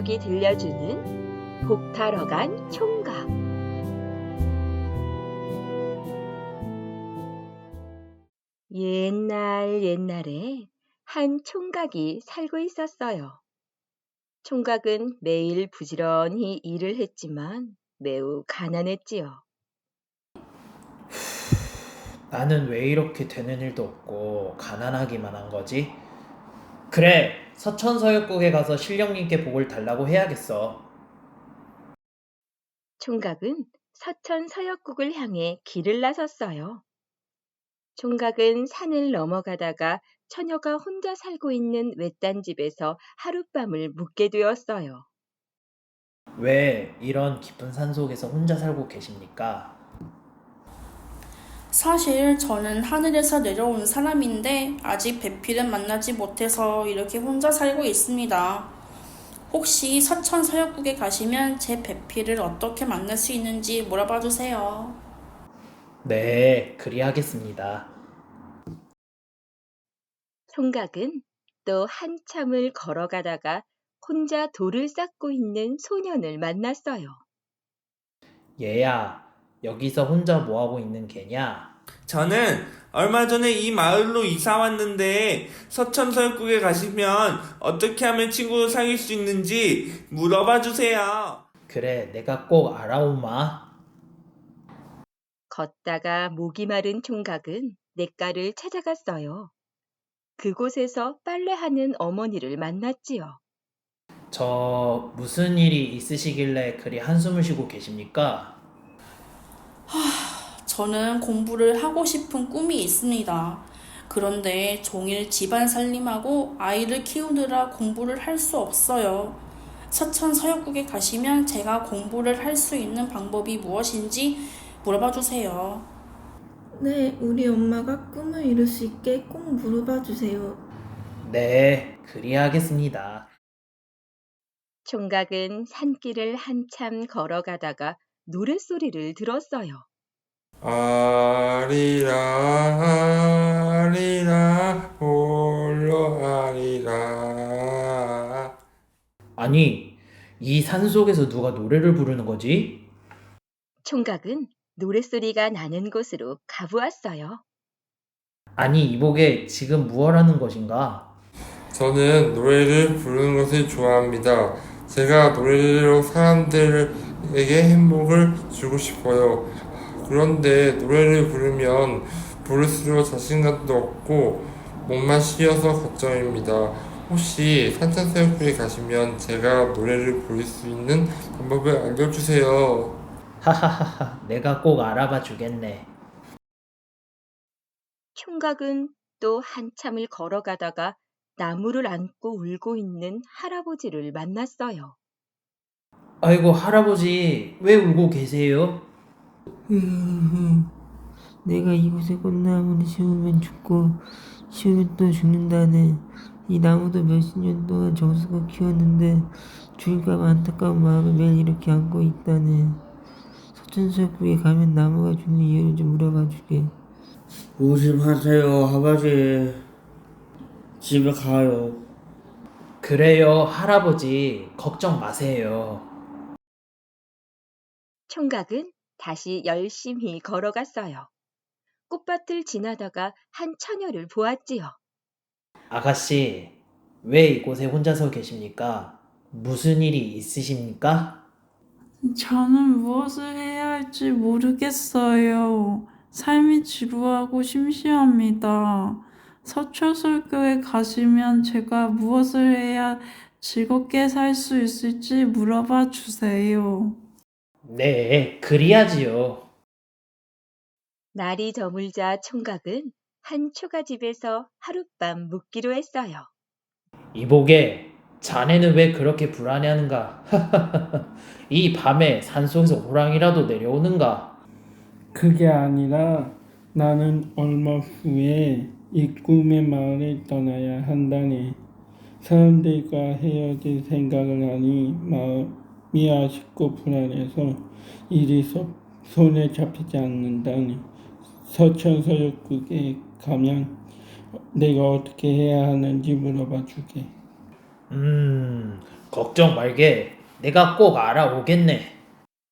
가족이 들려주는 복 타러 간 총각. 옛날 옛날에 한 총각이 살고 있었어요. 총각은 매일 부지런히 일을 했지만 매우 가난했지요. 나는 왜 이렇게 되는 일도 없고 가난하기만 한 거지? 그래, 서천서역국에 가서 신령님께 복을 달라고 해야겠어. 총각은 서천 서역국을 향해 길을 나섰어요. 총각은 산을 넘어가다가 처녀가 혼자 살고 있는 외딴 집에서 하룻밤을 묵게 되었어요. 왜 이런 깊은 산 속에서 혼자 살고 계십니까? 사실 저는 하늘에서 내려온 사람인데 아직 배필은 만나지 못해서 이렇게 혼자 살고 있습니다. 혹시 서천 서역국에 가시면 제 배필을 어떻게 만날 수 있는지 물어봐 주세요. 네, 그리하겠습니다. 총각은 또 한참을 걸어가다가 혼자 돌을 쌓고 있는 소년을 만났어요. 얘야, 여기서 혼자 뭐하고 있는 개냐? 저는 얼마 전에 이 마을로 이사 왔는데 서천서역국에 가시면 어떻게 하면 친구를 사귈 수 있는지 물어봐 주세요. 그래, 내가 꼭 알아오마. 걷다가 목이 마른 총각은 냇가를 찾아갔어요. 그곳에서 빨래하는 어머니를 만났지요. 저 무슨 일이 있으시길래 그리 한숨을 쉬고 계십니까? 저는 공부를 하고 싶은 꿈이 있습니다. 그런데 종일 집안 살림하고 아이를 키우느라 공부를 할 수 없어요. 서천 서역국에 가시면 제가 공부를 할 수 있는 방법이 무엇인지 물어봐 주세요. 네, 우리 엄마가 꿈을 이룰 수 있게 꼭 물어봐 주세요. 네, 그리하겠습니다. 총각은 산길을 한참 걸어가다가 노랫소리를 들었어요. 아리라 아리라 홀로 아리라. 아니, 이 산속에서 누가 노래를 부르는 거지? 총각은 노랫소리가 나는 곳으로 가보았어요. 아니, 이복에 지금 무엇하는 것인가? 저는 노래를 부르는 것을 좋아합니다. 제가 노래로 사람들에게 행복을 주고 싶어요. 그런데 노래를 부르면 부를수록 자신감도 없고 몸만 쉬어서 걱정입니다. 혹시 산천새우국에 가시면 제가 노래를 부를 수 있는 방법을 알려주세요. 하하하하, 내가 꼭 알아봐 주겠네. 총각은 또 한참을 걸어가다가 나무를 안고 울고 있는 할아버지를 만났어요. 아이고, 할아버지, 왜 울고 계세요? 내가 이곳에 꽃나무를 심으면 죽고 심으면 또 죽는다네. 이 나무도 몇십 년 동안 정성껏 키웠는데 죽을까봐 안타까운 마음을 매일 이렇게 안고 있다네. 서천서역국에 가면 나무가 죽는 이유를 좀 물어봐 주게. 오지 마세요, 아버지. 집에 가요. 그래요, 할아버지, 걱정 마세요. 총각은 다시 열심히 걸어갔어요. 꽃밭을 지나다가 한 처녀를 보았지요. 아가씨, 왜 이곳에 혼자서 계십니까? 무슨 일이 있으십니까? 저는 무엇을 해야 할지 모르겠어요. 삶이 지루하고 심심합니다. 서초설교에 가시면 제가 무엇을 해야 즐겁게 살 수 있을지 물어봐 주세요. 네, 그리하지요. 날이 저물자 총각은 한 초가집에서 하룻밤 묵기로 했어요. 이복에, 자네는 왜 그렇게 불안해하는가? 이 밤에 산속에서 호랑이라도 내려오는가? 그게 아니라 나는 얼마 후에 이 꿈의 마을을 떠나야 한다네. 사람들과 헤어질 생각을 하니 마음이 아쉽고 불안해서 일이 손에 잡히지 않는다네. 서천서역국에 가면 내가 어떻게 해야 하는지 물어봐 주게. 걱정 말게. 내가 꼭 알아오겠네.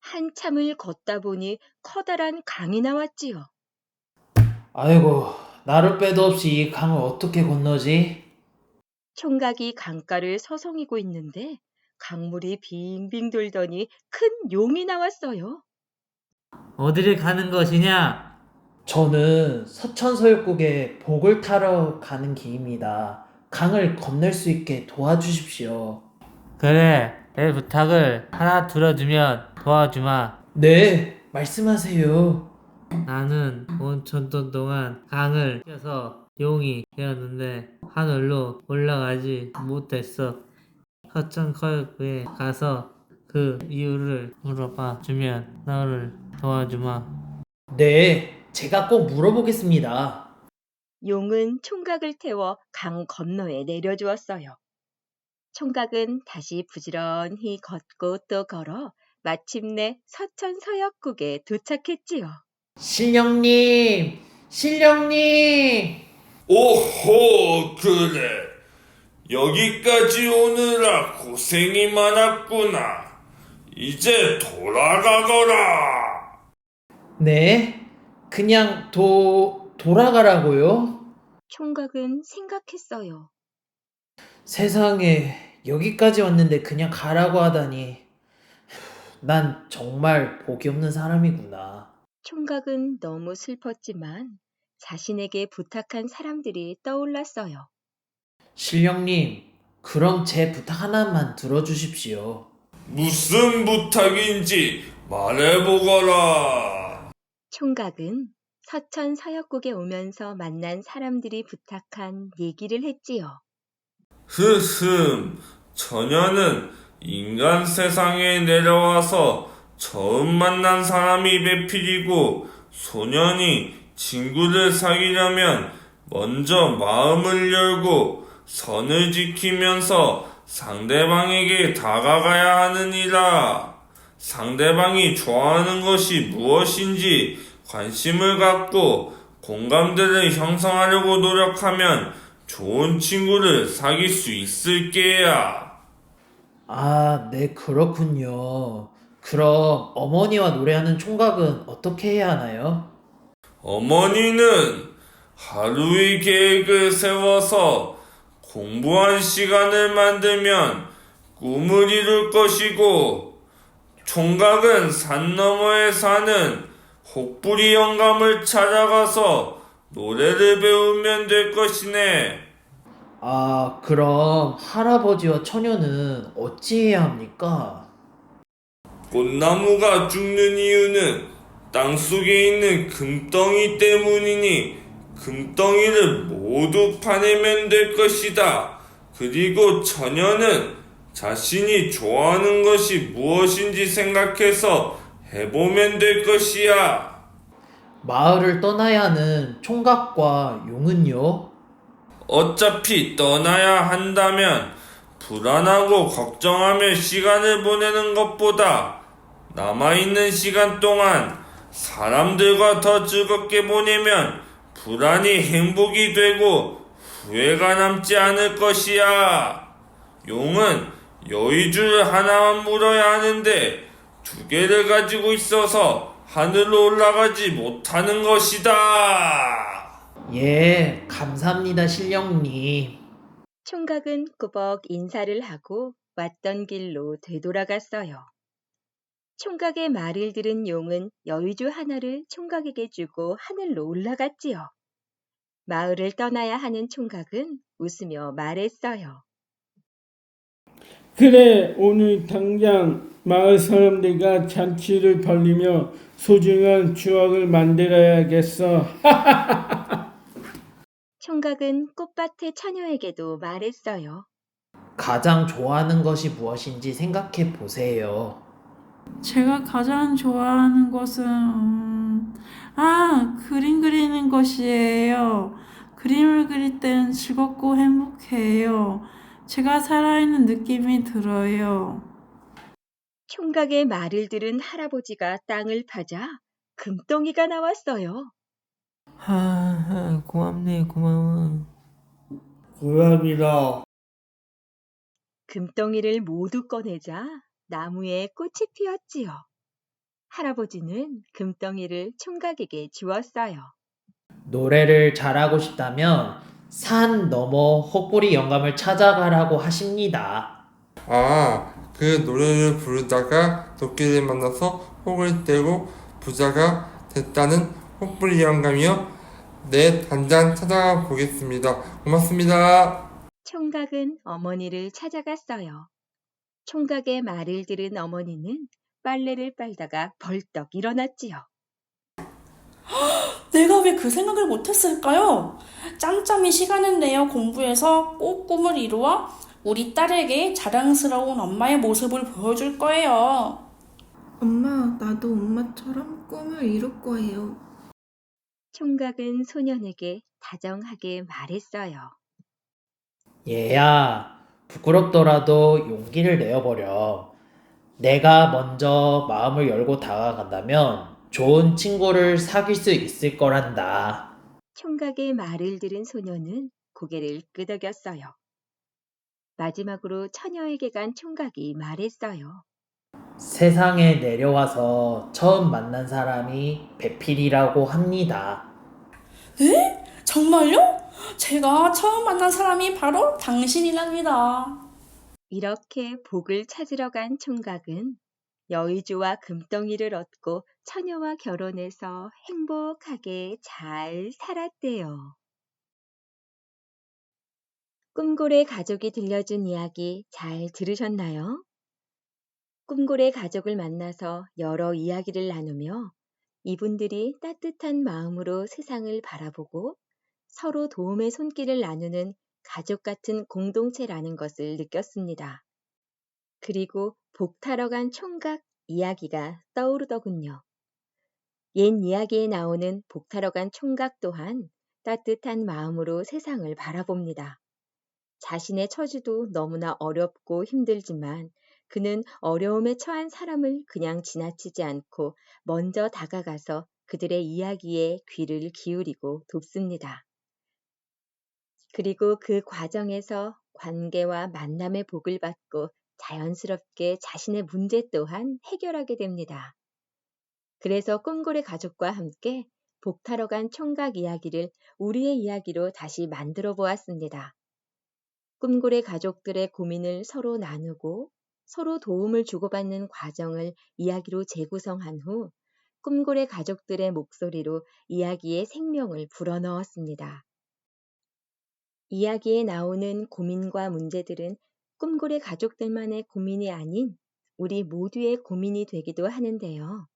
한참을 걷다 보니 커다란 강이 나왔지요. 아이고, 나를 빼도 없이 이 강을 어떻게 건너지? 총각이 강가를 서성이고 있는데 강물이 빙빙 돌더니 큰 용이 나왔어요. 어디를 가는 것이냐? 저는 서천서육국에 복을 타러 가는 길입니다. 강을 건널 수 있게 도와주십시오. 그래, 내 부탁을 하나 들어주면 도와주마. 네, 말씀하세요. 나는 5,000년 동안 강을 뛰어서 용이 되었는데 하늘로 올라가지 못했어. 서천서육국에 가서 그 이유를 물어봐 주면 너를 도와주마. 네, 제가 꼭 물어보겠습니다. 용은 총각을 태워 강 건너에 내려주었어요. 총각은 다시 부지런히 걷고 또 걸어 마침내 서천서역국에 도착했지요. 신령님, 신령님! 오호, 그래. 여기까지 오느라 고생이 많았구나. 이제 돌아가거라. 네? 그냥 돌아가라고요? 총각은 생각했어요. 세상에, 여기까지 왔는데 그냥 가라고 하다니. 난 정말 복이 없는 사람이구나. 총각은 너무 슬펐지만 자신에게 부탁한 사람들이 떠올랐어요. 신령님, 그럼 제 부탁 하나만 들어주십시오. 무슨 부탁인지 말해보거라. 총각은 서천서역국에 오면서 만난 사람들이 부탁한 얘기를 했지요. 처녀는 인간 세상에 내려와서 처음 만난 사람이 배필이고, 소년이 친구를 사귀려면 먼저 마음을 열고 선을 지키면서 상대방에게 다가가야 하느니라. 상대방이 좋아하는 것이 무엇인지 관심을 갖고 공감대를 형성하려고 노력하면 좋은 친구를 사귈 수 있을 게야. 아, 네, 그렇군요. 그럼 어머니와 노래하는 총각은 어떻게 해야 하나요? 어머니는 하루의 계획을 세워서 공부한 시간을 만들면 꿈을 이룰 것이고, 총각은 산 너머에 사는 혹부리 영감을 찾아가서 노래를 배우면 될 것이네. 아, 그럼 할아버지와 처녀는 어찌해야 합니까? 꽃나무가 죽는 이유는 땅속에 있는 금덩이 때문이니 금덩이를 모두 파내면 될 것이다. 그리고 처녀는 자신이 좋아하는 것이 무엇인지 생각해서 해보면 될 것이야. 마을을 떠나야 하는 총각과 용은요? 어차피 떠나야 한다면 불안하고 걱정하며 시간을 보내는 것보다 남아있는 시간 동안 사람들과 더 즐겁게 보내면 불안이 행복이 되고 후회가 남지 않을 것이야. 용은 여의주를 하나만 물어야 하는데 2개를 가지고 있어서 하늘로 올라가지 못하는 것이다. 예, 감사합니다, 신령님. 총각은 꾸벅 인사를 하고 왔던 길로 되돌아갔어요. 총각의 말을 들은 용은 여의주 하나를 총각에게 주고 하늘로 올라갔지요. 마을을 떠나야 하는 총각은 웃으며 말했어요. 그래, 오늘 당장 마을 사람들과 잔치를 벌리며 소중한 추억을 만들어야겠어. 총각은 꽃밭의 처녀에게도 말했어요. 가장 좋아하는 것이 무엇인지 생각해 보세요. 제가 가장 좋아하는 것은 그림 그리는 것이에요. 그림을 그릴 땐 즐겁고 행복해요. 제가 살아있는 느낌이 들어요. 총각의 말을 들은 할아버지가 땅을 파자 금덩이가 나왔어요. 고맙네, 고마워. 고맙습니다. 금덩이를 모두 꺼내자 나무에 꽃이 피었지요. 할아버지는 금덩이를 총각에게 주었어요. 노래를 잘하고 싶다면 산 너머 혹부리 영감을 찾아가라고 하십니다. 아, 그 노래를 부르다가 도끼를 만나서 혹을 떼고 부자가 됐다는 혹부리 영감이요? 네, 당장 찾아가 보겠습니다. 고맙습니다. 총각은 어머니를 찾아갔어요. 총각의 말을 들은 어머니는 빨래를 빨다가 벌떡 일어났지요. 내가 왜 그 생각을 못했을까요? 짬짬이 시간을 내어 공부해서 꼭 꿈을 이루어 우리 딸에게 자랑스러운 엄마의 모습을 보여줄 거예요. 엄마, 나도 엄마처럼 꿈을 이룰 거예요. 총각은 소년에게 다정하게 말했어요. 얘야, 부끄럽더라도 용기를 내어버려. 내가 먼저 마음을 열고 다가간다면 좋은 친구를 사귈 수 있을 거란다. 총각의 말을 들은 소년은 고개를 끄덕였어요. 마지막으로 처녀에게 간 총각이 말했어요. 세상에 내려와서 처음 만난 사람이 배필이라고 합니다. 에? 정말요? 제가 처음 만난 사람이 바로 당신이랍니다. 이렇게 복을 찾으러 간 총각은 여의주와 금덩이를 얻고 처녀와 결혼해서 행복하게 잘 살았대요. 꿈고래 가족이 들려준 이야기 잘 들으셨나요? 꿈고래 가족을 만나서 여러 이야기를 나누며 이분들이 따뜻한 마음으로 세상을 바라보고 서로 도움의 손길을 나누는 가족 같은 공동체라는 것을 느꼈습니다. 그리고 복 타러 간 총각 이야기가 떠오르더군요. 옛 이야기에 나오는 복 타러 간 총각 또한 따뜻한 마음으로 세상을 바라봅니다. 자신의 처지도 너무나 어렵고 힘들지만 그는 어려움에 처한 사람을 그냥 지나치지 않고 먼저 다가가서 그들의 이야기에 귀를 기울이고 돕습니다. 그리고 그 과정에서 관계와 만남의 복을 받고 자연스럽게 자신의 문제 또한 해결하게 됩니다. 그래서 꿈고래 가족과 함께 복 타러 간 총각 이야기를 우리의 이야기로 다시 만들어 보았습니다. 꿈고래 가족들의 고민을 서로 나누고 서로 도움을 주고받는 과정을 이야기로 재구성한 후 꿈고래 가족들의 목소리로 이야기에 생명을 불어넣었습니다. 이야기에 나오는 고민과 문제들은 꿈고래 가족들만의 고민이 아닌 우리 모두의 고민이 되기도 하는데요.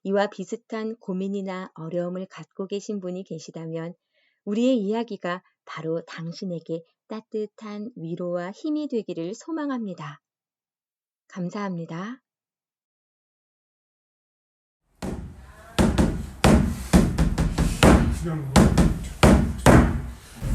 이와 비슷한 고민이나 어려움을 갖고 계신 분이 계시다면 우리의 이야기가 바로 당신에게 따뜻한 위로와 힘이 되기를 소망합니다. 감사합니다.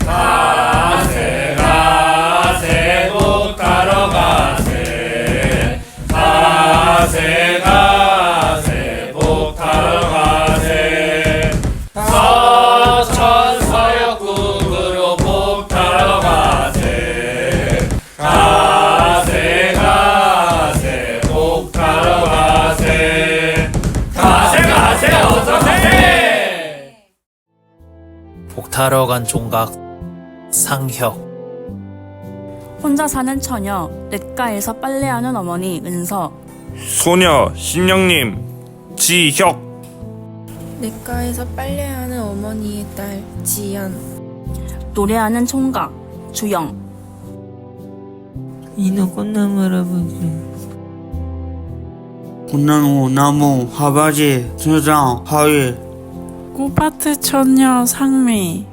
가세 가세 복 타러 가세 가세 가세 복 타러 가세 서천서역국으로 복 타러 가세 가세 가세 복 타러 가세 가세 가세 어서 가세 복 타러 간 총각 상혁. 혼자 사는 처녀, 냇가에서 빨래하는 어머니 은서, 소녀 신영님 지혁 냇가에서 빨래하는 어머니의 딸 지연. 노래하는 총각 주영, 인어 꽃나무 할아버지. 꽃나무, 나무, 하바지, 수장, 하위. 꽃밭의 처녀 상미,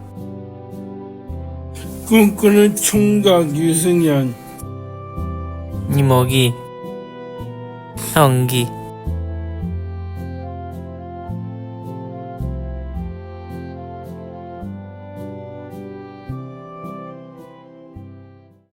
꿈꾸는 총각 유승현. 이모기, 형기.